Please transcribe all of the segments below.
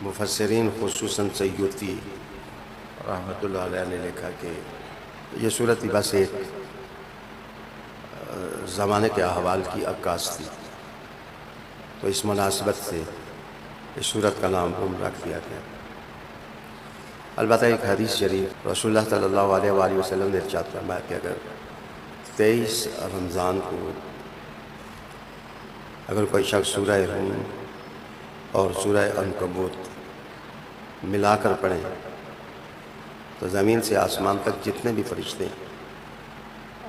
مفسرین خصوصاً سیوطی رحمۃ اللہ علیہ نے لکھا کہ یہ صورت بس ایک زمانے کے احوال کی عکاس تھی، تو اس مناسبت سے اس صورت کا نام رکھ دیا گیا۔ البتہ ایک حدیث شریف رسول اللہ صلی اللہ علیہ وآلہ وسلم نے ارشاد فرمایا کہ اگر 23 رمضان کو اگر کوئی شخص سورہ روم اور سورہ عنکبوت ملا کر پڑھیں تو زمین سے آسمان تک جتنے بھی فرشتے ہیں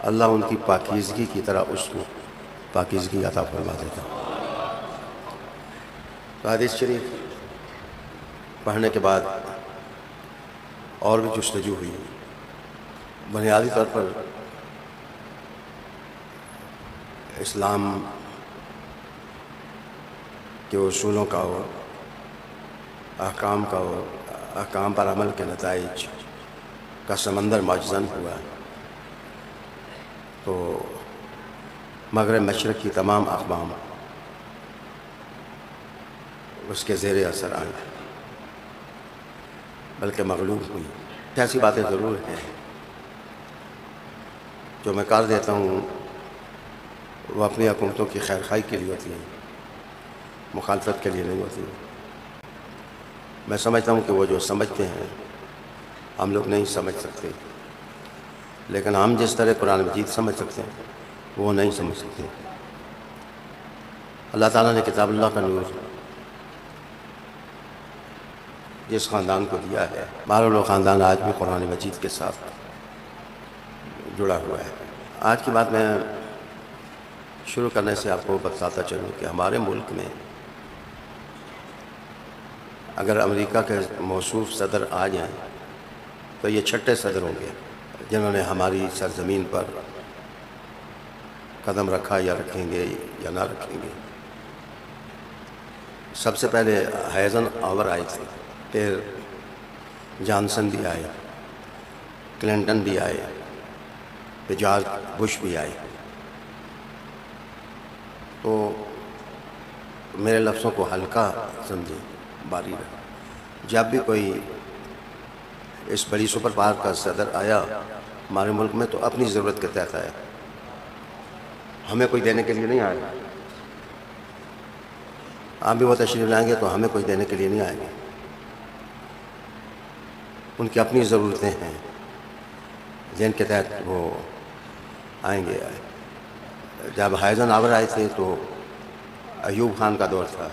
اللہ ان کی پاکیزگی کی طرح اس کو پاکیزگی عطا فرما دیتا۔ تو حدیث شریف پڑھنے کے بعد اور بھی جستجو ہوئی۔ بنیادی طور پر اسلام کے اصولوں کا ہو، احکام کا ہو، احکام پر عمل کے نتائج کا سمندر معجزن ہوا ہے، تو مغرب مشرق کی تمام اقوام اس کے زیر اثر آئیں، بلکہ مغلوب ہوئی۔ ایسی باتیں ضرور ہیں جو میں کر دیتا ہوں، وہ اپنی حکومتوں کی خیر خواہی کے لیے ہوتی ہیں، مخالفت کے لیے نہیں ہوتی۔ میں سمجھتا ہوں کہ وہ جو سمجھتے ہیں ہم لوگ نہیں سمجھ سکتے، لیکن ہم جس طرح قرآن مجید سمجھ سکتے ہیں وہ نہیں سمجھ سکتے۔ اللہ تعالیٰ نے کتاب اللہ کا نور جس خاندان کو دیا ہے، بہرحال وہ خاندان آج بھی قرآن مجید کے ساتھ جڑا ہوا ہے۔ آج کی بات میں شروع کرنے سے آپ کو بتاتا چلوں کہ ہمارے ملک میں اگر امریکہ کے موصوف صدر آ جائیں تو یہ چھٹے صدر ہوں گے جنہوں نے ہماری سرزمین پر قدم رکھا یا رکھیں گے یا نہ رکھیں گے۔ سب سے پہلے ہیزن آور آئے تھے، پھر جانسن بھی آئے، کلنٹن بھی آئے، پھر جارج بش بھی آئے۔ تو میرے لفظوں کو ہلکا سمجھیں، باری رہا۔ جب بھی کوئی اس بڑی سپر پاور کا صدر آیا ہمارے ملک میں تو اپنی ضرورت کے تحت آیا، ہمیں کوئی دینے کے لیے نہیں آئے گا۔ آپ بھی وہ تشریف لائیں گے تو ہمیں کوئی دینے کے لیے نہیں آئیں گے، ان کی اپنی ضرورتیں ہیں جن کے تحت وہ آئیں گے۔ جب ہائزن آور آئے تھے تو ایوب خان کا دور تھا،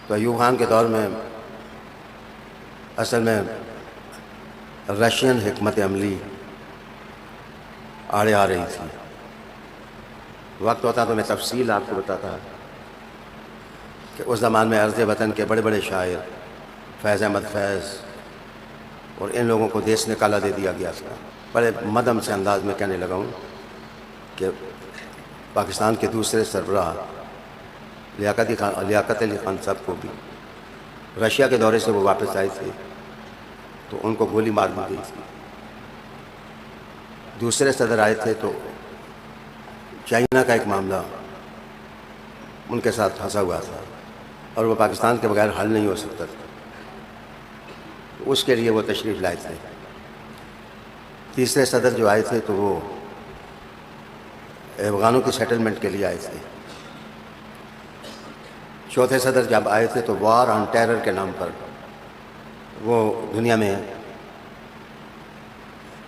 تو ایوب خان کے دور میں اصل میں رشین حکمت عملی آڑے آ رہی تھی۔ وقت ہوتا تو میں تفصیل آپ کو بتاتا کہ اس زمان میں عرض وطن کے بڑے بڑے شاعر فیض احمد فیض اور ان لوگوں کو دیس نکالا دے دیا گیا تھا۔ بڑے مدم سے انداز میں کہنے لگا ہوں کہ پاکستان کے دوسرے سربراہ لیاقت علی خان صاحب کو بھی رشیا کے دورے سے وہ واپس آئے تھے تو ان کو گولی مار دی گئی تھی۔ دوسرے صدر آئے تھے تو چائنا کا ایک معاملہ ان کے ساتھ پھنسا ہوا تھا اور وہ پاکستان کے بغیر حل نہیں ہو سکتا تھا، اس کے لیے وہ تشریف لائے تھے۔ تیسرے صدر جو آئے تھے تو وہ افغانوں کی سیٹلمنٹ کے لیے آئے تھے۔ چوتھے صدر جب آئے تھے تو وار آن ٹیرر کے نام پر وہ دنیا میں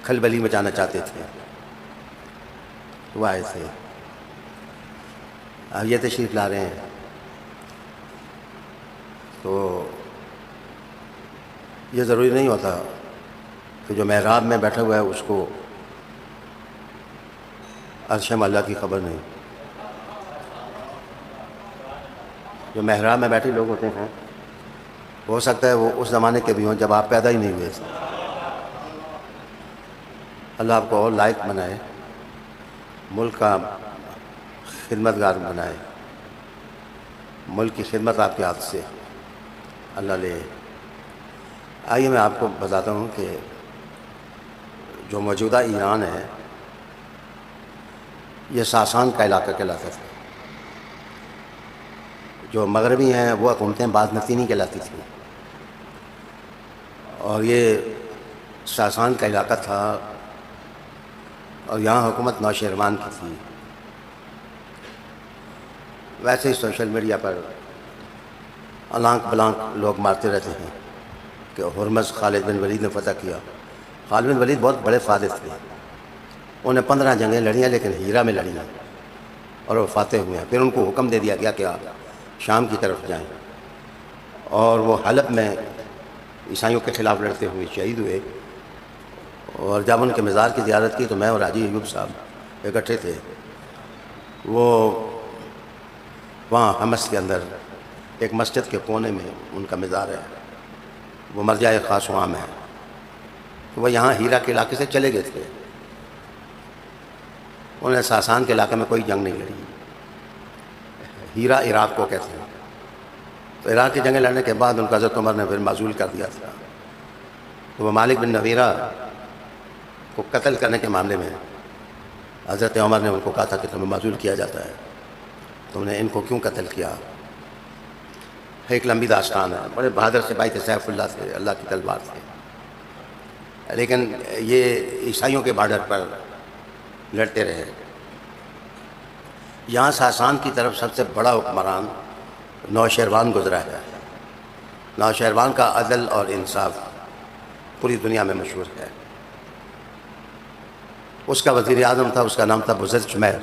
کھلبلی مچانا چاہتے تھے، وہ آئے تھے۔ اب یہ تشریف لا رہے ہیں تو یہ ضروری نہیں ہوتا کہ جو محراب میں بیٹھا ہوا ہے اس کو عرش اللہ کی خبر نہیں۔ جو محراب میں بیٹھے لوگ ہوتے ہیں ہو سکتا ہے وہ اس زمانے کے بھی ہوں جب آپ پیدا ہی نہیں ہوئے تھے۔ اللہ آپ کو اور لائق بنائے، ملک کا خدمتگار بنائے، ملک کی خدمت آپ کے ہاتھ سے اللہ لے۔ آئیے میں آپ کو بتاتا ہوں کہ جو موجودہ ایران ہے یہ ساسان کا علاقہ کہلاتا تھا۔ جو مغربی ہیں وہ حکومتیں بازنطینی کہلاتی تھیں، اور یہ ساسان کا علاقہ تھا، اور یہاں حکومت نوشیروان کی تھی۔ ویسے ہی سوشل میڈیا پر الانک بلانک لوگ مارتے رہتے ہیں کہ ہرمز خالد بن ولید نے فتح کیا۔ خالد بن ولید بہت بڑے فاتح تھے، انہیں 15 جنگیں لڑی ہیں، لیکن ہیرا میں لڑی ہیں اور وہ فاتح ہوئے ہیں۔ پھر ان کو حکم دے دیا گیا کہ آپ شام کی طرف جائیں، اور وہ حلب میں عیسائیوں کے خلاف لڑتے ہوئے شہید ہوئے۔ اور جب ان کے مزار کی زیارت کی تو میں اور حاجی ایوب صاحب اکٹھے تھے۔ وہ وہاں حمص کے اندر ایک مسجد کے کونے میں ان کا مزار ہے، وہ مرجع خاص وہاں ہے۔ تو وہ یہاں ہیرا کے علاقے سے چلے گئے تھے، انہوں نے ساسان کے علاقے میں کوئی جنگ نہیں لڑی۔ ہیرا عراق کو کہتے ہیں۔ تو عراق کی جنگیں لڑنے کے بعد ان کو حضرت عمر نے پھر معزول کر دیا تھا۔ تو وہ مالک بن نویرہ کو قتل کرنے کے معاملے میں حضرت عمر نے ان کو کہا تھا کہ تمہیں معزول کیا جاتا ہے، تم نے ان کو کیوں قتل کیا؟ ایک لمبی داستان ہے۔ بڑے بہادر سپاہی تھے، سیف اللہ تھے، اللہ کی تلوار تھے، لیکن یہ عیسائیوں کے بارڈر پر لڑتے رہے۔ یہاں ساسان کی طرف سب سے بڑا حکمران نوشیروان گزرا ہے۔ نوشیروان کا عدل اور انصاف پوری دنیا میں مشہور ہے۔ اس کا وزیر اعظم تھا، اس کا نام تھا بزرجمہر،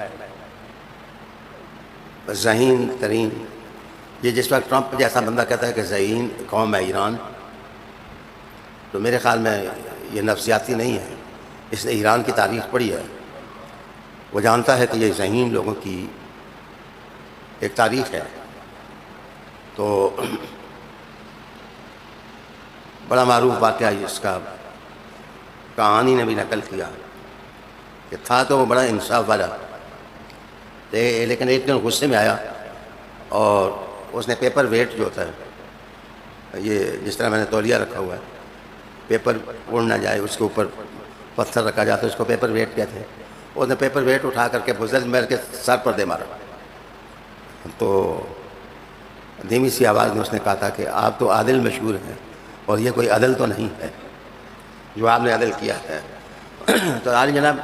ذہین ترین۔ یہ جس وقت ٹرمپ جیسا بندہ کہتا ہے کہ ذہین قوم ہے ایران، تو میرے خیال میں یہ نفسیاتی نہیں ہے، اس نے ایران کی تاریخ پڑھی ہے، وہ جانتا ہے کہ یہ ذہین لوگوں کی ایک تاریخ ہے۔ تو بڑا معروف واقعہ اس کا کہانی نے بھی نقل کیا کہ تھا تو وہ بڑا انصاف والا، لیکن ایک دن غصے میں آیا اور اس نے پیپر ویٹ جو ہوتا ہے، یہ جس طرح میں نے تولیہ رکھا ہوا ہے، پیپر اڑ نہ جائے اس کے اوپر پتھر رکھا جاتا ہے، اس کو پیپر ویٹ کہتے ہیں۔ اس نے پیپر ویٹ اٹھا کر کے بزرجمہر کے سر پر دے مارا۔ تو دھیمی سی آواز میں اس نے کہا تھا کہ آپ تو عادل مشہور ہیں، اور یہ کوئی عدل تو نہیں ہے جو آپ نے عدل کیا ہے۔ تو عالی جناب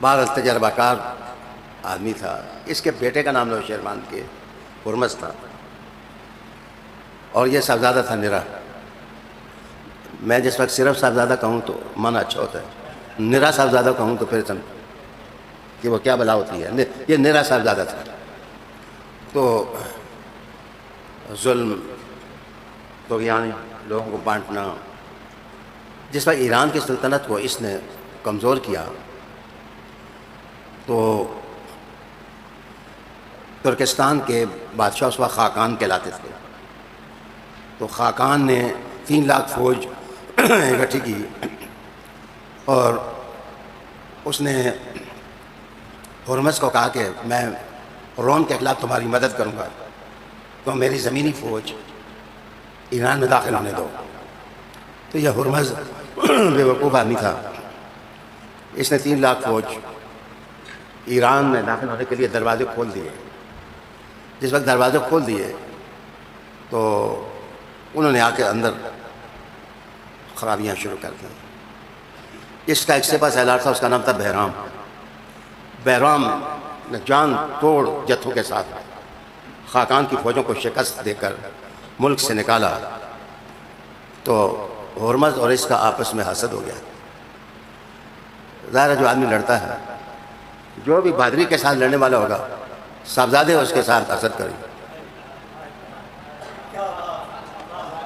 بہرحال تجربہ کار آدمی تھا۔ اس کے بیٹے کا نام نوشیروان کے ہرمز تھا، اور یہ صاحبزادہ تھا نرا۔ میں جس وقت صرف صاحبزادہ کہوں تو من اچھا ہوتا ہے، نرا صاحبزادہ کہوں تو پھر کہ وہ کیا بلا ہوتی ہے۔ یہ نرا صاحبزادہ تھا۔ تو ظلم، طغیان، لوگوں کو بانٹنا، جس وقت ایران کی سلطنت کو اس نے کمزور کیا تو ترکستان کے بادشاہ اس وقت خاقان کہلاتے تھے۔ تو خاقان نے 3 لاکھ فوج اکٹھی کی، اور اس نے ہرمز کو کہا کہ میں روم کے خلاف تمہاری مدد کروں گا، تو میری زمینی فوج ایران میں داخل ہونے دو۔ تو یہ ہرمز بے وقوف آدمی تھا، اس نے 3 لاکھ فوج ایران میں داخل ہونے کے لیے دروازے کھول دیے۔ جس وقت دروازے کھول دیے تو انہوں نے آ کے اندر خرابیاں شروع کر دیں۔ اس کا ایک سپہ سالار تھا، اس کا نام تھا بہرام۔ بہرام نے جان توڑ جتھوں کے ساتھ خاقان کی فوجوں کو شکست دے کر ملک سے نکالا۔ تو ہرمز اور اس کا آپس میں حسد ہو گیا۔ ظاہر ہے جو آدمی لڑتا ہے، جو بھی بہادری کے ساتھ لڑنے والا ہوگا، صاحبزادے اس کے ساتھ حسد کریں۔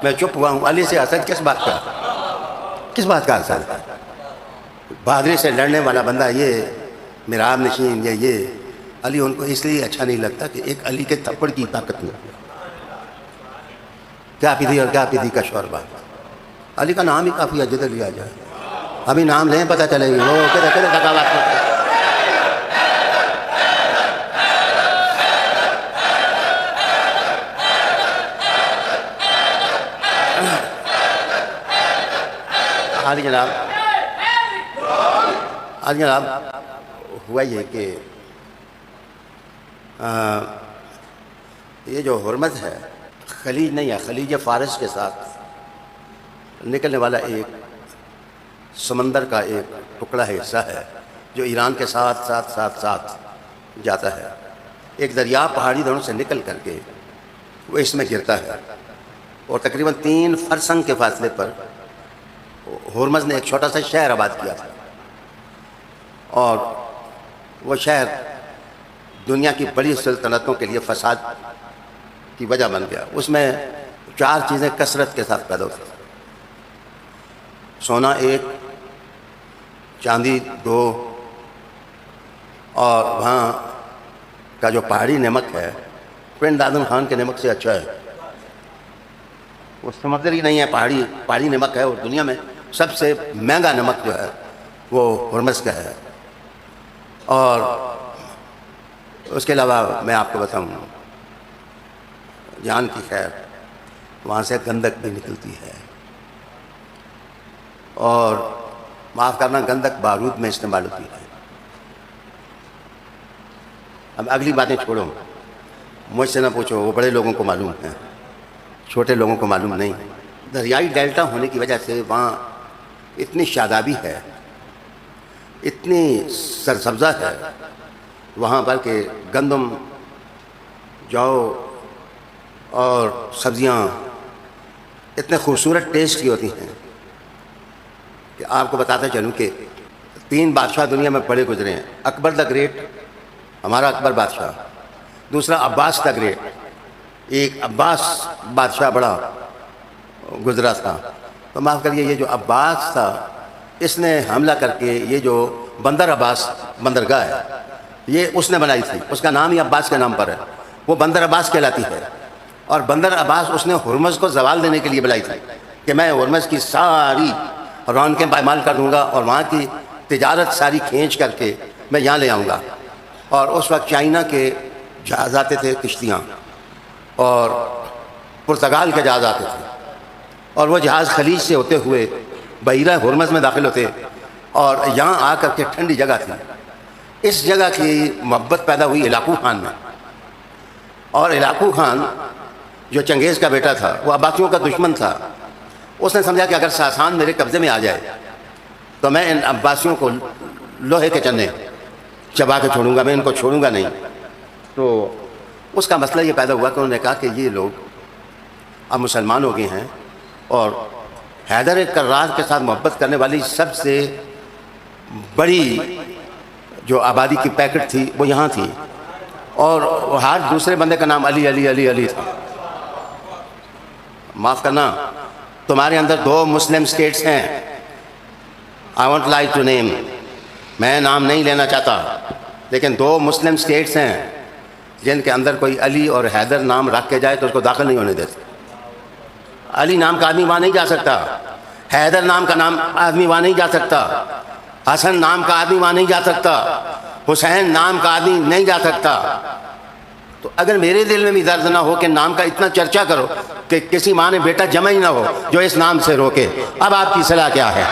میں چپ ہوا ہوں، علی سے حسد کس بات کا؟ کس بات کا حسد؟ بہادری سے لڑنے والا بندہ، یہ میراب نشین، یہ علی ان کو اس لیے اچھا نہیں لگتا کہ ایک علی کے تھپڑ کی طاقت میں کیا پیدھی اور کیا پیدھی کا شوربہ۔ علی کا نام ہی کافی ہے، جدھر لیا جائے۔ ابھی نام لیں پتہ چلے گی وہ کدھر تھکاوٹ کرتے۔ حالی جناب ہوا یہ کہ یہ جو ہرمز ہے خلیج نہیں ہے، خلیج فارس کے ساتھ نکلنے والا ایک سمندر کا ایک ٹکڑا ہے، حصہ ہے جو ایران کے ساتھ ساتھ ساتھ ساتھ جاتا ہے. ایک دریا پہاڑی دونوں سے نکل کر کے وہ اس میں گرتا ہے، اور تقریباً 3 فرسنگ کے فاصلے پر ہرمز نے ایک چھوٹا سا شہر آباد کیا تھا، اور وہ شہر دنیا کی بڑی سلطنتوں کے لیے فساد کی وجہ بن گیا. اس میں 4 چیزیں کثرت کے ساتھ پیدا ہوتی ہیں: سونا 1، چاندی 2، اور وہاں کا جو پہاڑی نمک ہے پرنس اعظم خان کے نمک سے اچھا ہے. وہ سمندری نہیں ہے، پہاڑی نمک ہے، اور دنیا میں سب سے مہنگا نمک جو ہے وہ ہرمز کا ہے. اور اس کے علاوہ میں آپ کو بتاؤں، جان کی خیر، وہاں سے گندک بھی نکلتی ہے، اور معاف کرنا گندک بارود میں استعمال ہوتی ہے. اب اگلی باتیں چھوڑو، مجھ سے نہ پوچھو، وہ بڑے لوگوں کو معلوم ہے، چھوٹے لوگوں کو معلوم نہیں. دریائی ڈیلٹا ہونے کی وجہ سے وہاں اتنی شادابی ہے، اتنی سرسبزہ ہے وہاں پر کہ گندم، جو اور سبزیاں اتنے خوبصورت ٹیسٹ کی ہوتی ہیں کہ آپ کو بتاتا چلوں کہ 3 بادشاہ دنیا میں بڑے گزرے ہیں. اکبر دا گریٹ، ہمارا اکبر بادشاہ، دوسرا عباس دا گریٹ، ایک عباس بادشاہ بڑا گزرا تھا. تو معاف کریے، یہ جو عباس تھا اس نے حملہ کر کے یہ جو بندر عباس بندرگاہ ہے یہ اس نے بنائی تھی، اس کا نام ہی عباس کے نام پر ہے، وہ بندر عباس کہلاتی ہے. اور بندر عباس اس نے ہرمز کو زوال دینے کے لیے بنائی تھی کہ میں ہرمز کی ساری رونقیں پائمال کر دوں گا اور وہاں کی تجارت ساری کھینچ کر کے میں یہاں لے آؤں گا. اور اس وقت چائنا کے جہاز آتے تھے، کشتیاں، اور پرتگال کے جہاز آتے تھے، اور وہ جہاز خلیج سے ہوتے ہوئے بحیرہ ہرمز میں داخل ہوتے، اور یہاں آ کر کے ٹھنڈی جگہ تھی. اس جگہ کی محبت پیدا ہوئی علاقو خان میں، اور علاقو خان جو چنگیز کا بیٹا تھا وہ عباسیوں کا دشمن تھا. اس نے سمجھا کہ اگر ساسان میرے قبضے میں آ جائے تو میں ان عباسیوں کو لوہے کے چنے چبا کے چھوڑوں گا، میں ان کو چھوڑوں گا نہیں. تو اس کا مسئلہ یہ پیدا ہوا کہ انہوں نے کہا کہ یہ لوگ اب مسلمان ہو گئے ہیں، اور حیدر کرار کے ساتھ محبت کرنے والی سب سے بڑی جو آبادی کی پیکٹ تھی وہ یہاں تھی، اور ہر دوسرے بندے کا نام علی علی علی علی تھا. معاف کرنا، تمہارے اندر 2 مسلم سٹیٹس ہیں، I won't lie to name، میں نام نہیں لینا چاہتا، لیکن 2 مسلم سٹیٹس ہیں جن کے اندر کوئی علی اور حیدر نام رکھ کے جائے تو اس کو داخل نہیں ہونے دیتے. علی نام کا آدمی وہاں نہیں جا سکتا، حیدر نام کا نام آدمی وہاں نہیں جا سکتا، حسن نام کا آدمی وہاں نہیں جا سکتا، حسین نام کا آدمی نہیں جا سکتا. تو اگر میرے دل میں بھی درد نہ ہو کہ نام کا اتنا چرچا کرو کہ کسی ماں نے بیٹا جمع ہی نہ ہو جو اس نام سے روکے، اب آپ کی صلاح کیا ہے؟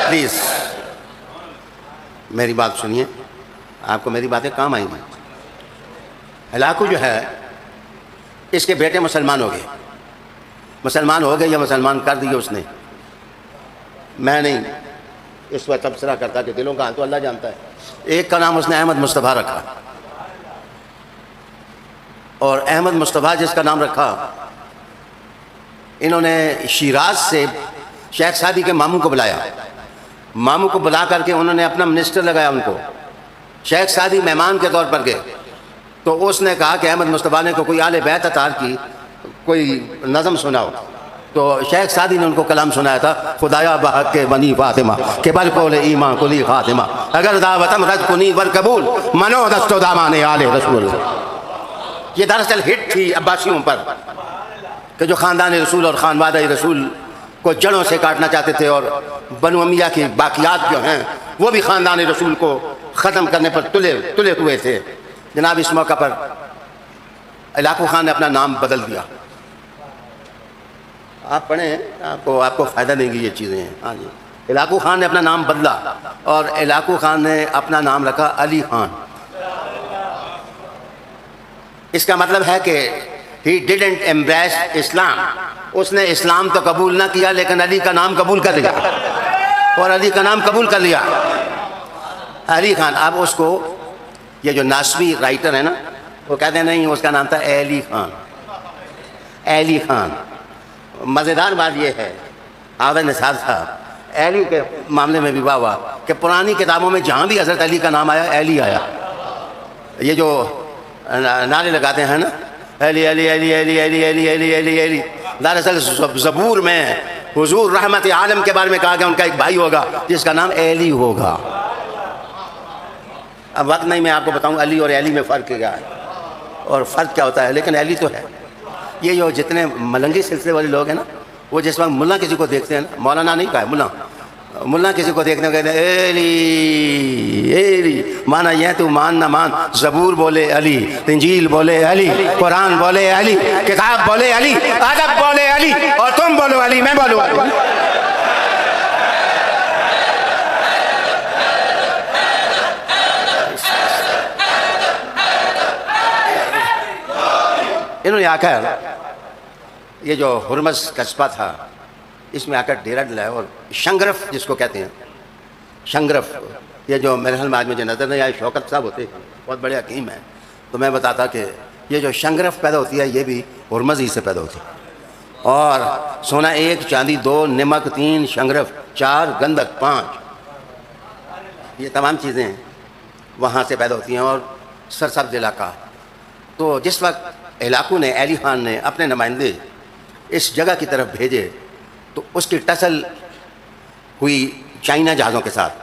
پلیز میری بات سنیے، آپ کو میری باتیں کام آئیں گی. ہلاکو جو ہے اس کے بیٹے مسلمان ہو گئے یا مسلمان کر دیے اس نے. میں نہیں اس وقت تبصرہ کرتا کہ دلوں کا حال تو اللہ جانتا ہے. ایک کا نام اس نے احمد مصطفیٰ رکھا، اور احمد مصطفیٰ جس کا نام رکھا، انہوں نے شیراز سے شیخ سعدی کے ماموں کو بلایا، ماموں کو بلا کر کے انہوں نے اپنا منسٹر لگایا ان کو. شیخ سعدی مہمان کے طور پر گئے تو اس نے کہا کہ احمد مصطفیٰ نے کوئی آل بیت اطہار کی کوئی نظم سناؤ. تو شیخ سعدی نے ان کو کلام سنایا تھا، خدایا بحق کے بنی فاطمہ کہ بل قول ایمان کلی خاتمہ، اگر دعوتم رد کنی ور قبول منو دست و دامان آل رسول. یہ دراصل ہٹ تھی عباسیوں پر کہ جو خاندان رسول اور خانوادہ رسول کو جڑوں سے کاٹنا چاہتے تھے، اور بنو امیہ کی باقیات جو ہیں وہ بھی خاندان رسول کو ختم کرنے پر تلے ہوئے تھے. جناب اس موقع پر علاقو خان نے اپنا نام بدل دیا. آپ پڑھیں، آپ کو فائدہ دیں گی یہ چیزیں ہیں. ہاں جی. علاقو خان نے اپنا نام بدلا اور علاقو خان نے اپنا نام رکھا علی خان. اس کا مطلب ہے کہ he didn't embrace اسلام. اس نے اسلام تو قبول نہ کیا لیکن علی کا نام قبول کر لیا اور علی کا نام قبول کر لیا علی خان. اب اس کو یہ جو ناسوی رائٹر ہے نا وہ کہتے ہیں نہیں اس کا نام تھا علی خان. علی خان. مزیدار بات یہ ہے حافظ نثار صاحب علی کے معاملے میں بھی ہوا کہ پرانی کتابوں میں جہاں بھی حضرت علی کا نام آیا علی آیا. یہ جو نعرے لگاتے ہیں نا علی علی علی علی علی علی علی علی علی، دراصل زبور میں حضور رحمت عالم کے بارے میں کہا کہ ان کا ایک بھائی ہوگا جس کا نام علی ہوگا. اب وقت نہیں میں آپ کو بتاؤں علی اور علی میں فرق کیا ہے اور فرق کیا ہوتا ہے، لیکن علی تو ہے. یہ جو جتنے ملنگی سلسلے والے لوگ ہیں نا وہ جس وقت ملا کسی کو دیکھتے ہیں نا، مولانا نہیں کہا ہے، ملا کسی کو دیکھتے ہیں کہتے ہیں علی علی. مانا یہ تو مان نہ مان، زبور بولے علی، انجیل بولے علی، قرآن بولے علی، کتاب بولے علی، ادب بولے علی، اور تم بولو علی، میں بولوں علی. انہوں نے آ کر یہ جو ہرمز قصبہ تھا اس میں آ کر ڈیرا ڈلایا اور شنگرف جس کو کہتے ہیں شنگرف، یہ جو میرے حال میں آج مجھے نظر نہیں آئے شوکت صاحب ہوتے ہیں بہت بڑے حکیم ہیں، تو میں بتاتا کہ یہ جو شنگرف پیدا ہوتی ہے یہ بھی ہرمز ہی سے پیدا ہوتی ہے. اور سونا 1، چاندی 2، نمک 3، شنگرف 4، گندک 5، یہ تمام چیزیں وہاں سے پیدا ہوتی ہیں اور سرسبز علاقہ. تو جس وقت علاقوں نے علی خان نے اپنے نمائندے اس جگہ کی طرف بھیجے تو اس کی ٹسل ہوئی چائنا جہازوں کے ساتھ.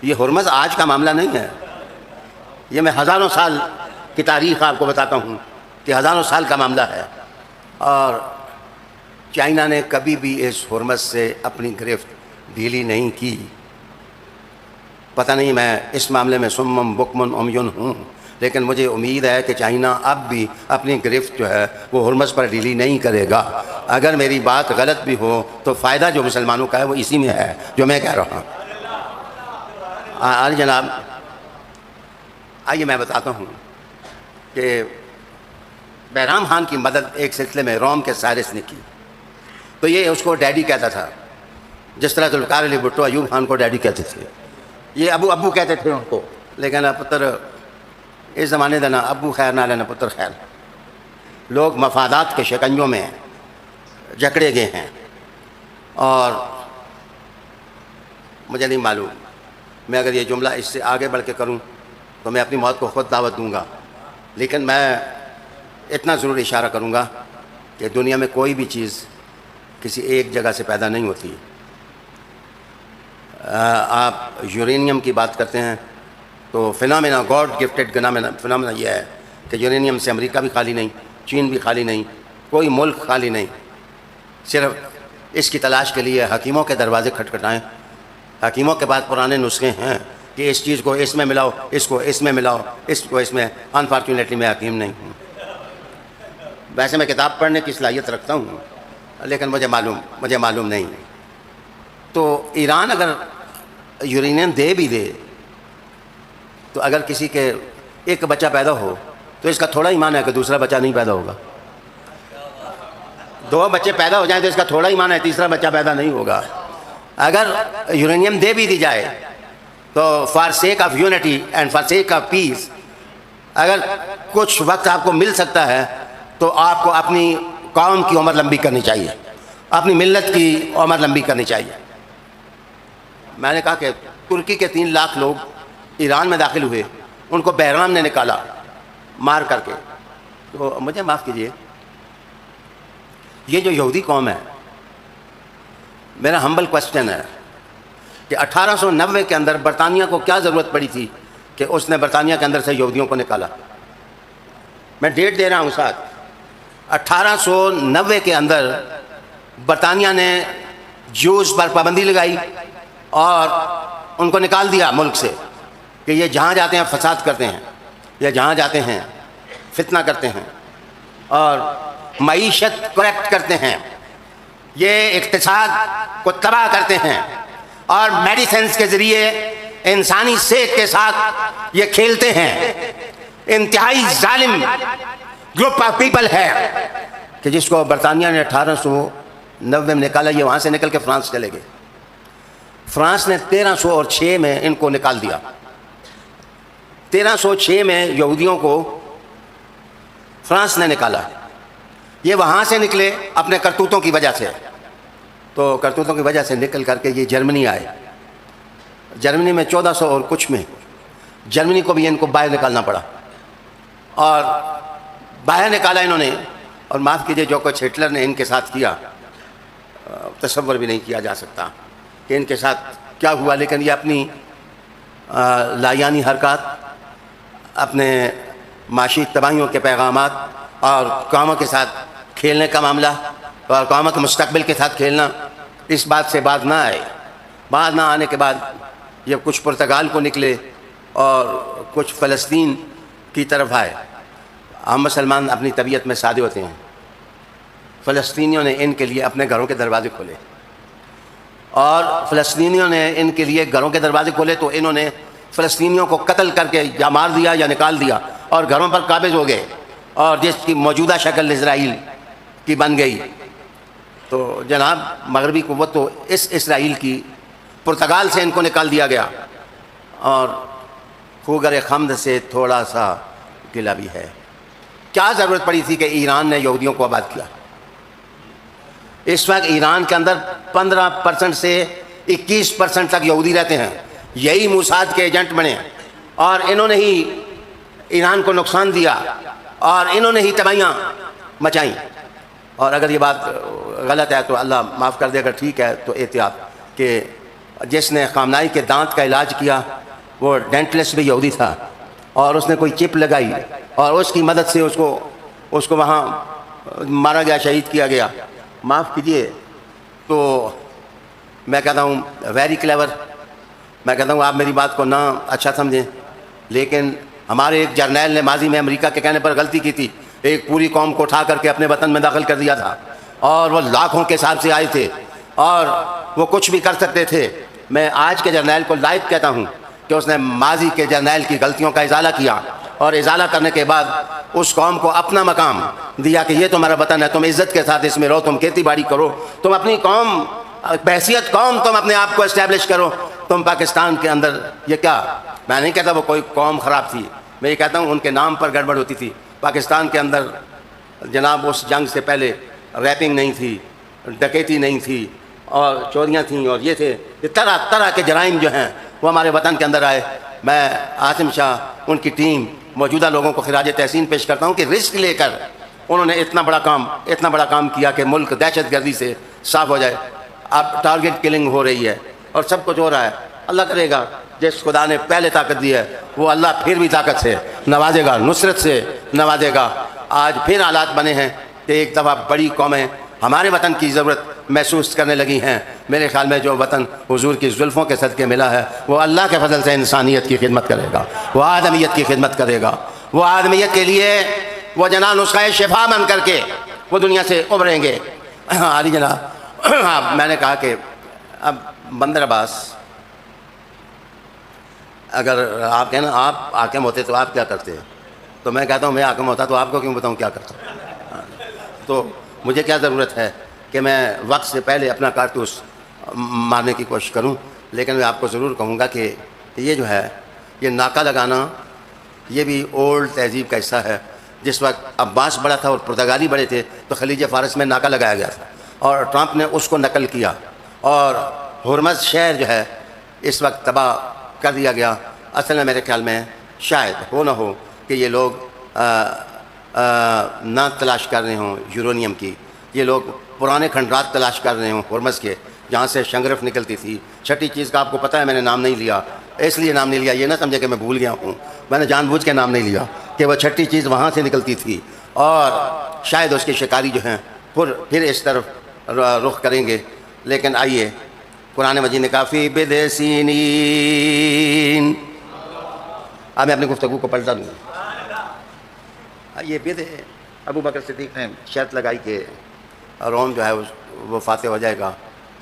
یہ ہرمز آج کا معاملہ نہیں ہے، یہ میں ہزاروں سال کی تاریخ آپ کو بتاتا ہوں کہ ہزاروں سال کا معاملہ ہے. اور چائنا نے کبھی بھی اس ہرمز سے اپنی گرفت ڈھیلی نہیں کی. پتہ نہیں میں اس معاملے میں سمم بکمن عمیون ہوں، لیکن مجھے امید ہے کہ چائنا اب بھی اپنی گرفت جو ہے وہ ہرمز پر ڈھیلی نہیں کرے گا. اگر میری بات غلط بھی ہو تو فائدہ جو مسلمانوں کا ہے وہ اسی میں ہے جو میں کہہ رہا ہوں. جناب آئیے میں بتاتا ہوں کہ بہرام خان کی مدد ایک سلسلے میں روم کے سائرس نے کی. تو یہ اس کو ڈیڈی کہتا تھا، جس طرح ذوالفقار علی بھٹو ایوب خان کو ڈیڈی کہتے تھے. یہ ابو کہتے تھے ان کو، لیکن پتر اس زمانے کا نہ ابو خیر نہ لینا پتر خیر. لوگ مفادات کے شکنجوں میں جکڑے گئے ہیں اور مجھے نہیں معلوم میں اگر یہ جملہ اس سے آگے بڑھ کے کروں تو میں اپنی موت کو خود دعوت دوں گا، لیکن میں اتنا ضرور اشارہ کروں گا کہ دنیا میں کوئی بھی چیز کسی ایک جگہ سے پیدا نہیں ہوتی. آپ یورینیم کی بات کرتے ہیں تو فنامنا گاڈ گفٹڈ فنامنا یہ ہے کہ یورینیم سے امریکہ بھی خالی نہیں، چین بھی خالی نہیں، کوئی ملک خالی نہیں. صرف اس کی تلاش کے لیے حکیموں کے دروازے کھٹکھٹائیں. حکیموں کے بعد پرانے نسخے ہیں کہ اس چیز کو اس میں ملاؤ، اس کو اس میں ملاؤ، اس کو اس میں. انفارچونیٹلی میں حکیم نہیں ہوں. ویسے میں کتاب پڑھنے کی صلاحیت رکھتا ہوں لیکن مجھے معلوم نہیں. تو ایران اگر یورینیم دے بھی دے تو اگر کسی کے ایک بچہ پیدا ہو تو اس کا تھوڑا ہی معنی ہے کہ دوسرا بچہ نہیں پیدا ہوگا. 2 بچے پیدا ہو جائیں تو اس کا تھوڑا ہی معنی ہے تیسرا بچہ پیدا نہیں ہوگا. اگر یورینیم دے بھی دی جائے تو for sake of unity and for sake of peace اگر کچھ وقت آپ کو مل سکتا ہے تو آپ کو اپنی قوم کی عمر لمبی کرنی چاہیے، اپنی ملت کی عمر لمبی کرنی چاہیے. میں نے کہا کہ ترکی کے 3 لاکھ لوگ ایران میں داخل ہوئے، ان کو بحرام نے نکالا مار کر کے. تو مجھے معاف کیجیے، یہ جو یہودی قوم ہے، میرا ہمبل کوسچن ہے کہ 1890 کے اندر برطانیہ کو کیا ضرورت پڑی تھی کہ اس نے برطانیہ کے اندر سے یہودیوں کو نکالا. میں ڈیٹ دے رہا ہوں ساتھ. 1890 کے اندر برطانیہ نے جوز پر پابندی لگائی اور ان کو نکال دیا ملک سے کہ یہ جہاں جاتے ہیں فساد کرتے ہیں، یہ جہاں جاتے ہیں فتنہ کرتے ہیں اور معیشت کریکٹ کرتے ہیں. یہ اقتصاد کو تباہ کرتے ہیں اور میڈیسنز کے ذریعے انسانی صحت کے ساتھ یہ کھیلتے ہیں. انتہائی ظالم گروپ آف پیپل ہے کہ جس کو برطانیہ نے 1890 میں نکالا. یہ وہاں سے نکل کے فرانس چلے گئے. فرانس نے 1306 میں ان کو نکال دیا. 1306 میں یہودیوں کو فرانس نے نکالا. یہ وہاں سے نکلے اپنے کرتوتوں کی وجہ سے. تو کرتوتوں کی وجہ سے نکل کر کے یہ جرمنی آئے. جرمنی میں 1400 اور کچھ میں جرمنی کو بھی ان کو باہر نکالنا پڑا. اور باہر نکالا انہوں نے. اور معاف کیجئے جو کچھ ہٹلر نے ان کے ساتھ کیا تصور بھی نہیں کیا جا سکتا کہ ان کے ساتھ کیا ہوا. لیکن یہ اپنی لایانی حرکات، اپنے معاشی تباہیوں کے پیغامات اور قوموں کے ساتھ کھیلنے کا معاملہ اور قوموں کے مستقبل کے ساتھ کھیلنا، اس بات سے باز نہ آئے. باز نہ آنے کے بعد یہ کچھ پرتگال کو نکلے اور کچھ فلسطین کی طرف آئے. ہم مسلمان اپنی طبیعت میں سادے ہوتے ہیں. فلسطینیوں نے ان کے لیے اپنے گھروں کے دروازے کھولے اور فلسطینیوں نے ان کے لیے گھروں کے دروازے کھولے تو انہوں نے فلسطینیوں کو قتل کر کے یا مار دیا یا نکال دیا اور گھروں پر قابض ہو گئے. اور جس کی موجودہ شکل اسرائیل کی بن گئی. تو جناب مغربی قوت تو اس اسرائیل کی پرتگال سے ان کو نکال دیا گیا. اور خوگر خمد سے تھوڑا سا گلہ بھی ہے. کیا ضرورت پڑی تھی کہ ایران نے یہودیوں کو آباد کیا؟ اس وقت ایران کے اندر 15% سے 21% تک یہودی رہتے ہیں. یہی موساد کے ایجنٹ بنے اور انہوں نے ہی ایران کو نقصان دیا اور انہوں نے ہی تباہیاں مچائیں. اور اگر یہ بات غلط ہے تو اللہ معاف کر دے. اگر ٹھیک ہے تو احتیاط کہ جس نے خامنائی کے دانت کا علاج کیا وہ ڈینٹلسٹ بھی یہودی تھا اور اس نے کوئی چپ لگائی اور اس کی مدد سے اس کو وہاں مارا گیا، شہید کیا گیا. معاف کیجئے. تو میں کہتا ہوں ویری کلیور. میں کہتا ہوں آپ میری بات کو نہ اچھا سمجھیں، لیکن ہمارے ایک جرنیل نے ماضی میں امریکہ کے کہنے پر غلطی کی تھی. ایک پوری قوم کو اٹھا کر کے اپنے وطن میں داخل کر دیا تھا اور وہ لاکھوں کے حساب سے آئے تھے اور وہ کچھ بھی کر سکتے تھے. میں آج کے جرنیل کو لائق کہتا ہوں کہ اس نے ماضی کے جرنیل کی غلطیوں کا ازالہ کیا اور ازالہ کرنے کے بعد اس قوم کو اپنا مقام دیا کہ یہ تمہارا وطن ہے، تم عزت کے ساتھ اس میں رہو، تم کھیتی باڑی کرو، تم اپنی قوم بحیثیت قوم تم اپنے آپ کو اسٹیبلش کرو. تم پاکستان کے اندر یہ کیا، میں نہیں کہتا وہ کوئی قوم خراب تھی، میں یہ کہتا ہوں ان کے نام پر گڑبڑ ہوتی تھی. پاکستان کے اندر جناب اس جنگ سے پہلے ریپنگ نہیں تھی، ڈکیتی نہیں تھی اور چوریاں تھیں اور یہ تھے. یہ طرح طرح کے جرائم جو ہیں وہ ہمارے وطن کے اندر آئے. میں عاصم شاہ ان کی ٹیم موجودہ لوگوں کو خراج تحسین پیش کرتا ہوں کہ رسک لے کر انہوں نے اتنا بڑا کام کیا کہ ملک دہشت گردی سے صاف ہو جائے. اب ٹارگٹ کلنگ ہو رہی ہے اور سب کچھ ہو رہا ہے. اللہ کرے گا جس خدا نے پہلے طاقت دی ہے وہ اللہ پھر بھی طاقت سے نوازے گا، نصرت سے نوازے گا. آج پھر حالات بنے ہیں کہ ایک دفعہ بڑی قومیں ہمارے وطن کی ضرورت محسوس کرنے لگی ہیں. میرے خیال میں جو وطن حضور کی زلفوں کے صدقے ملا ہے وہ اللہ کے فضل سے انسانیت کی خدمت کرے گا، وہ آدمیت کی خدمت کرے گا، وہ آدمیت کے لیے وہ جناب نسخہ شفا بن کر کے وہ دنیا سے ابھریں گے. علی جناب میں نے کہا کہ اب بندر عباس اگر آپ کہنا آپ حاکم ہوتے تو آپ کیا کرتے، تو میں کہتا ہوں میں حاکم ہوتا تو آپ کو کیوں بتاؤں کیا کرتا. تو مجھے کیا ضرورت ہے کہ میں وقت سے پہلے اپنا کارتوس مارنے کی کوشش کروں. لیکن میں آپ کو ضرور کہوں گا کہ یہ جو ہے یہ ناکہ لگانا یہ بھی اولڈ تہذیب کا حصہ ہے. جس وقت عباس بڑا تھا اور پرتگالی بڑے تھے تو خلیج فارس میں ناکہ لگایا گیا تھا اور ٹرمپ نے اس کو نقل کیا اور ہرمز شہر جو ہے اس وقت تباہ کر دیا گیا. اصل میں میرے خیال میں شاید ہو نہ ہو کہ یہ لوگ نہ تلاش کر رہے ہوں یورونیم کی، یہ لوگ پرانے کھنڈرات تلاش کر رہے ہوں ہرمز کے جہاں سے شنگرف نکلتی تھی. چھٹی چیز کا آپ کو پتہ ہے میں نے نام نہیں لیا، اس لیے نام نہیں لیا یہ نہ سمجھے کہ میں بھول گیا ہوں، میں نے جان بوجھ کے نام نہیں لیا کہ وہ چھٹی چیز وہاں سے نکلتی تھی اور شاید اس کے شکاری جو ہیں پھر اس طرف رخ کریں گے. لیکن آئیے قرآن مجید نے کہا فی بضع سنین. اب میں اپنی گفتگو کو پلٹا دوں. یہ بضع ابو بکر صدیق نے شرط لگائی کہ روم جو ہے وہ فاتح ہو جائے گا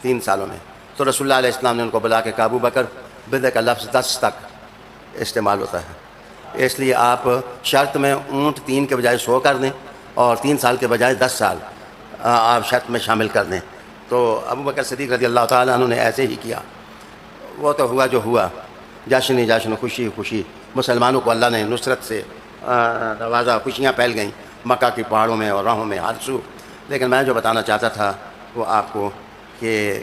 3 سالوں میں. تو رسول اللہ علیہ السلام نے ان کو بلا کے کہا ابو بکر بدع کا لفظ 10 تک استعمال ہوتا ہے، اس لیے آپ شرط میں اونٹ 3 کے بجائے 100 کر دیں اور 3 سال کے بجائے 10 سال آپ شرط میں شامل کر دیں. تو ابو بکر صدیق رضی اللہ تعالیٰ عنہ نے ایسے ہی کیا. وہ تو ہوا جو ہوا، جشن جشن، خوشی خوشی، مسلمانوں کو اللہ نے نصرت سے نوازا، خوشیاں پھیل گئیں مکہ کی پہاڑوں میں اور راہوں میں ہر سو. لیکن میں جو بتانا چاہتا تھا وہ آپ کو کہ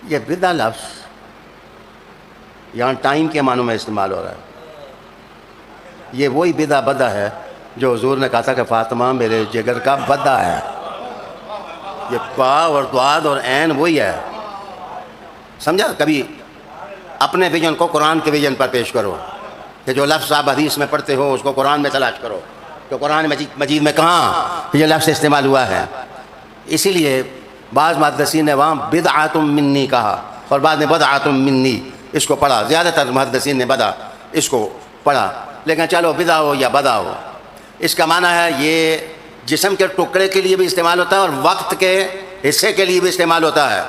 یہ بدعہ لفظ یہاں ٹائم کے معنوں میں استعمال ہو رہا ہے. یہ وہی بدعہ بدعہ ہے جو حضور نے کہا تھا کہ فاطمہ میرے جگر کا بدعہ ہے. یہ با اور دعاد اور عین وہی ہے. سمجھا؟ کبھی اپنے ویژن کو قرآن کے ویژن پر پیش کرو کہ جو لفظ آپ حدیث میں پڑھتے ہو اس کو قرآن میں تلاش کرو کہ قرآن مجید میں کہاں یہ لفظ استعمال ہوا ہے. اسی لیے بعض محدثین نے وہاں بدعۃ منی کہا اور بعض نے بدعۃ منی اس کو پڑھا. زیادہ تر محدثین نے بدع اس کو پڑھا. لیکن چلو بدع ہو یا بدع ہو، اس کا معنی ہے یہ جسم کے ٹکڑے کے لیے بھی استعمال ہوتا ہے اور وقت کے حصے کے لیے بھی استعمال ہوتا ہے.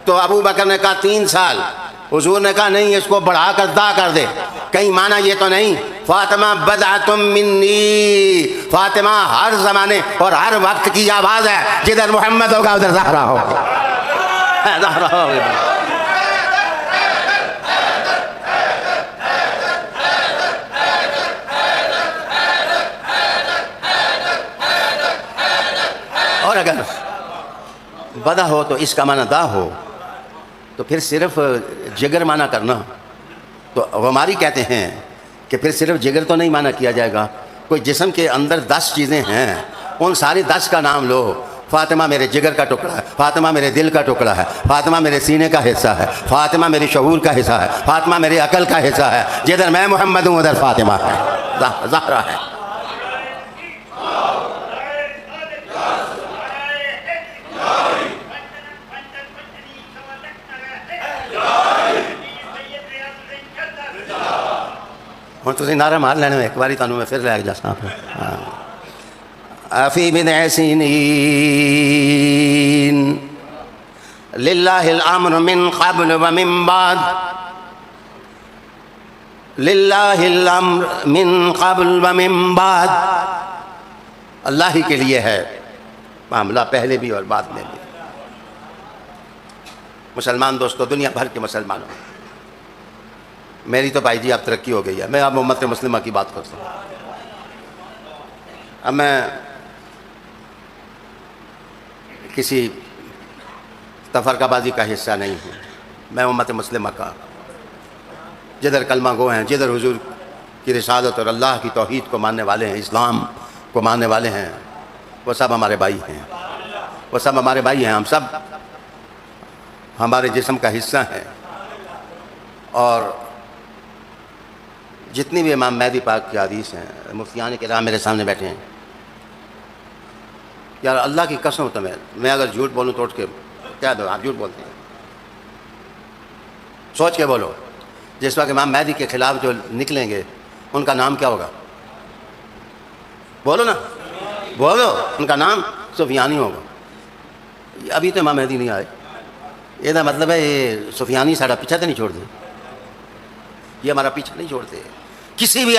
تو ابو بکر نے کہا 3 سال، حضور نے کہا نہیں اس کو بڑھا کر دا کر دے. کہیں معنی یہ تو نہیں فاطمہ بدعۃ منی، فاطمہ ہر زمانے اور ہر وقت کی آواز ہے، جدھر محمد ہوگا ادھر زہرا ہوگا. زہرا ہوگا. اور اگر بدع ہو تو اس کا معنی دا ہو تو پھر صرف جگر معنی کرنا تو ہماری کہتے ہیں کہ پھر صرف جگر تو نہیں معنی کیا جائے گا. کوئی جسم کے اندر 10 چیزیں ہیں، ان ساری 10 کا نام لو. فاطمہ میرے جگر کا ٹکڑا ہے، فاطمہ میرے دل کا ٹکڑا ہے، فاطمہ میرے سینے کا حصہ ہے، فاطمہ میری شعور کا حصہ ہے، فاطمہ میری عقل کا حصہ ہے. جدھر میں محمد ہوں ادھر فاطمہ ہے، زہرا ہے. ہوں تسی نعرہ مار لینے میں ایک باری تانوں میں پھر لے جاساں. افی بدع سنین للہ الامر من قبل ومن بعد، للہ الامر من قبل ومن بعد، اللہ ہی کے لیے ہے معاملہ پہلے بھی اور بعد میں بھی. مسلمان دوستو، دنیا بھر کے مسلمانوں، میری تو بھائی جی اب ترقی ہو گئی ہے. میں اب امت مسلمہ کی بات کرتا ہوں. اب میں کسی تفرقہ بازی کا حصہ نہیں ہوں. میں امت مسلمہ کا، جدھر کلمہ گو ہیں، جدھر حضور کی رسالت اور اللہ کی توحید کو ماننے والے ہیں، اسلام کو ماننے والے ہیں، وہ سب ہمارے بھائی ہیں. وہ سب ہمارے بھائی ہیں. ہم سب ہمارے جسم کا حصہ ہیں. اور جتنی بھی امام مہدی پاک کی حدیث ہیں، مفتیان کرام میرے سامنے بیٹھے ہیں. یار اللہ کی قسم تو میں اگر جھوٹ بولوں تو اٹھ کے کیا دو، آپ جھوٹ بولتے ہیں. سوچ کے بولو، جس وقت امام مہدی کے خلاف جو نکلیں گے ان کا نام کیا ہوگا؟ بولو نا، بولو. ان کا نام سفیانی ہوگا. ابھی تو امام مہدی نہیں آئے. یہ مطلب ہے یہ سفیانی ساڑھا پیچھا تو نہیں چھوڑ دیں، یہ ہمارا پیچھا نہیں چھوڑتے. کسی بھی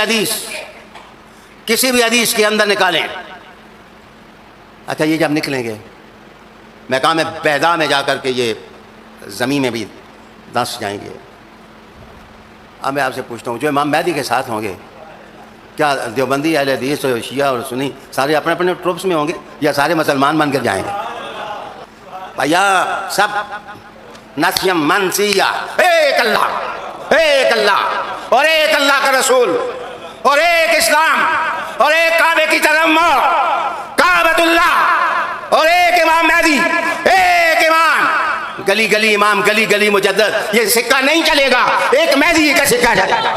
حدیث کے اندر نکالیں. اچھا یہ جب نکلیں گے مقام بیضاء میں جا کر کے یہ زمین میں بھی دس جائیں گے. اب میں آپ سے پوچھتا ہوں، جو امام مہدی کے ساتھ ہوں گے، کیا دیوبندی اہل حدیث اور شیعہ اور سنی سارے اپنے اپنے ٹروپس میں ہوں گے یا سارے مسلمان بن کر جائیں گے؟ بھیا سب نسیم منسیہ، ایک اللہ اور ایک اللہ کا رسول اور ایک اسلام اور ایک کعبے کی تجمع، کعبۃ اللہ، اور ایک امام مہدی، ایک امام. گلی گلی امام، گلی گلی مجدد، یہ سکہ نہیں چلے گا. ایک مہدی کا سکہ چلے گا.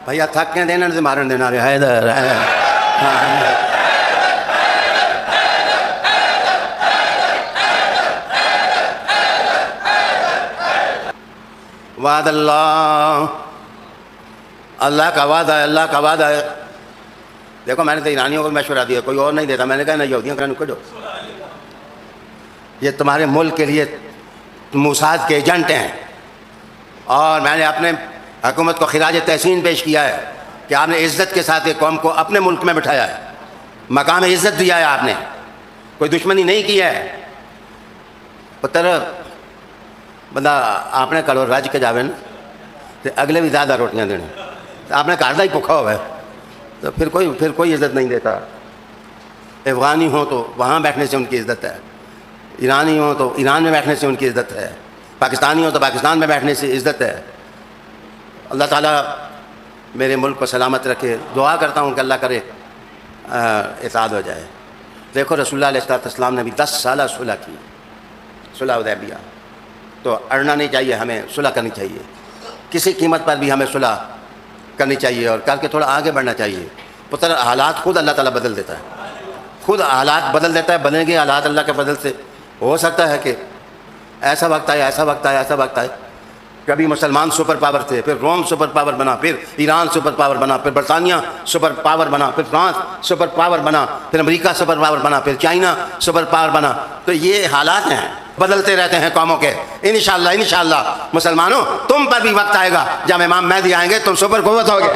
بھیا تھک کے دینا سے مارن دینا رہے حیدر. وعد اللہ، اللہ کا وعدہ ہے، اللہ کا وعدہ ہے۔ دیکھو میں نے تو ایرانیوں کو مشورہ دیا، کوئی اور نہیں دیتا، میں نے کہا نہیں یہودیوں کا نکل جاؤ، یہ تمہارے ملک کے لیے موساد کے ایجنٹ ہیں، اور میں نے اپنے حکومت کو خراج تحسین پیش کیا ہے کہ آپ نے عزت کے ساتھ ایک قوم کو اپنے ملک میں بٹھایا ہے، مقام عزت دیا ہے، آپ نے کوئی دشمنی نہیں کی ہے۔ پتر بندہ آپ نے کلو رج کے جاوے نا تو اگلے بھی زیادہ روٹیاں دینے، آپ نے گھر دا ہی بھوکھا ہوا ہے تو پھر کوئی عزت نہیں دیتا۔ افغانی ہوں تو وہاں بیٹھنے سے ان کی عزت ہے، ایرانی ہوں تو ایران میں بیٹھنے سے ان کی عزت ہے، پاکستانی ہوں تو پاکستان میں بیٹھنے سے عزت ہے۔ اللہ تعالیٰ میرے ملک کو سلامت رکھے، دعا کرتا ہوں کہ اللہ کرے اتحاد ہو جائے۔ دیکھو رسول اللہ علیہ السلام نے بھی 10 سالہ صلح کی، صلح حدیبیہ، تو اڑنا نہیں چاہیے، ہمیں صلح کرنی چاہیے، کسی قیمت پر بھی ہمیں صلح کرنی چاہیے اور کر کے تھوڑا آگے بڑھنا چاہیے۔ پتر حالات خود اللہ تعالیٰ بدل دیتا ہے، خود حالات بدل دیتا ہے، بنیں گے حالات اللہ کے فضل سے۔ ہو سکتا ہے کہ ایسا وقت آئے، ایسا وقت آئے، ایسا وقت آئے، کبھی مسلمان سپر پاور تھے، پھر روم سپر پاور بنا، پھر ایران سپر پاور بنا، پھر برطانیہ سپر پاور بنا، پھر فرانس سپر پاور بنا، پھر امریکہ سپر پاور بنا، پھر چائنا سپر پاور بنا۔ تو یہ حالات ہیں، بدلتے رہتے ہیں قوموں کے۔ انشاءاللہ مسلمانوں تم پر بھی وقت آئے گا جب امام مہدی آئیں گے، تم سپر قوت ہوگے،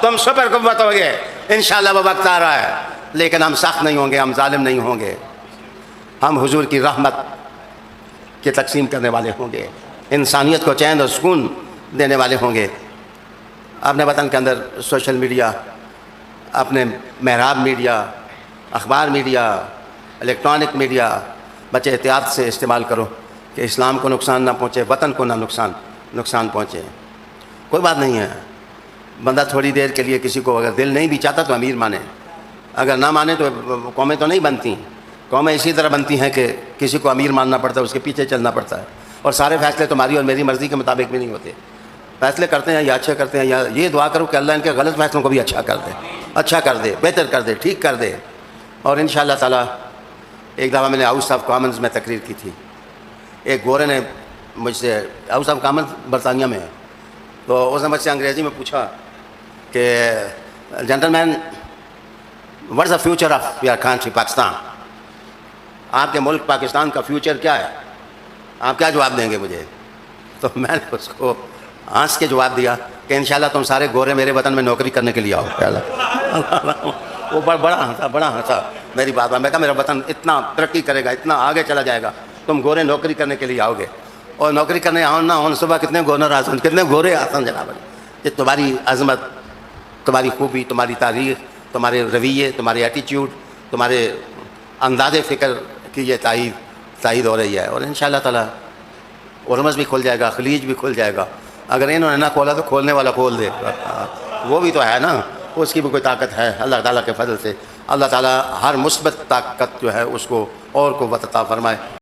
تم سپر قوت ہوگے، انشاءاللہ وہ وقت آ رہا ہے۔ لیکن ہم سخت نہیں ہوں گے، ہم ظالم نہیں ہوں گے، ہم حضور کی رحمت کے تقسیم کرنے والے ہوں گے، انسانیت کو چین اور سکون دینے والے ہوں گے۔ اپنے وطن کے اندر سوشل میڈیا، اپنے محراب میڈیا، اخبار میڈیا، الیکٹرانک میڈیا بچے احتیاط سے استعمال کرو کہ اسلام کو نقصان نہ پہنچے، وطن کو نہ نقصان پہنچے۔ کوئی بات نہیں ہے، بندہ تھوڑی دیر کے لیے کسی کو اگر دل نہیں بھی چاہتا تو امیر مانے، اگر نہ مانے تو قومیں تو نہیں بنتی، قومیں اسی طرح بنتی ہیں کہ کسی کو امیر ماننا پڑتا ہے، اس کے پیچھے چلنا پڑتا ہے، اور سارے فیصلے تمہاری اور میری مرضی کے مطابق بھی نہیں ہوتے۔ فیصلے کرتے ہیں یا اچھے کرتے ہیں، یا یہ دعا کرو کہ اللہ ان کے غلط فیصلوں کو بھی اچھا کر دے، بہتر کر دے، ٹھیک کر دے۔ اور انشاءاللہ تعالیٰ ایک دفعہ میں نے ہاؤس آف کامنز میں تقریر کی تھی، ایک گورے نے مجھ سے، ہاؤس آف کامنز برطانیہ میں ہے، تو اس نے مجھ سے انگریزی میں پوچھا کہ gentleman what is the future of your country Pakistan, آپ کے ملک پاکستان کا فیوچر کیا ہے، آپ کیا جواب دیں گے مجھے؟ تو میں نے اس کو ہنس کے جواب دیا کہ انشاءاللہ تم سارے گورے میرے وطن میں نوکری کرنے کے لیے آؤ۔ وہ بڑا ہنسا میری بات میں کہا میرا وطن اتنا ترقی کرے گا، اتنا آگے چلا جائے گا، تم گورے نوکری کرنے کے لیے آؤ گے، اور نوکری کرنے آؤ نہ ہوں، صبح کتنے گورنر آسن، کتنے گورے آسن جناب، یہ تمہاری عظمت، تمہاری خوبی، تمہاری تاریخ، تمہارے رویے، تمہارے ایٹیچیوڈ، تمہارے انداز فکر کی یہ تائید ہو رہی ہے۔ اور انشاءاللہ تعالیٰ ہرمز بھی کھل جائے گا، خلیج بھی کھل جائے گا، اگر انہوں نے نہ کھولا تو کھولنے والا کھول دے، وہ بھی تو ہے نا، اس کی بھی کوئی طاقت ہے اللہ تعالیٰ کے فضل سے۔ اللہ تعالیٰ ہر مثبت طاقت جو ہے اس کو اور قوت عطا فرمائے۔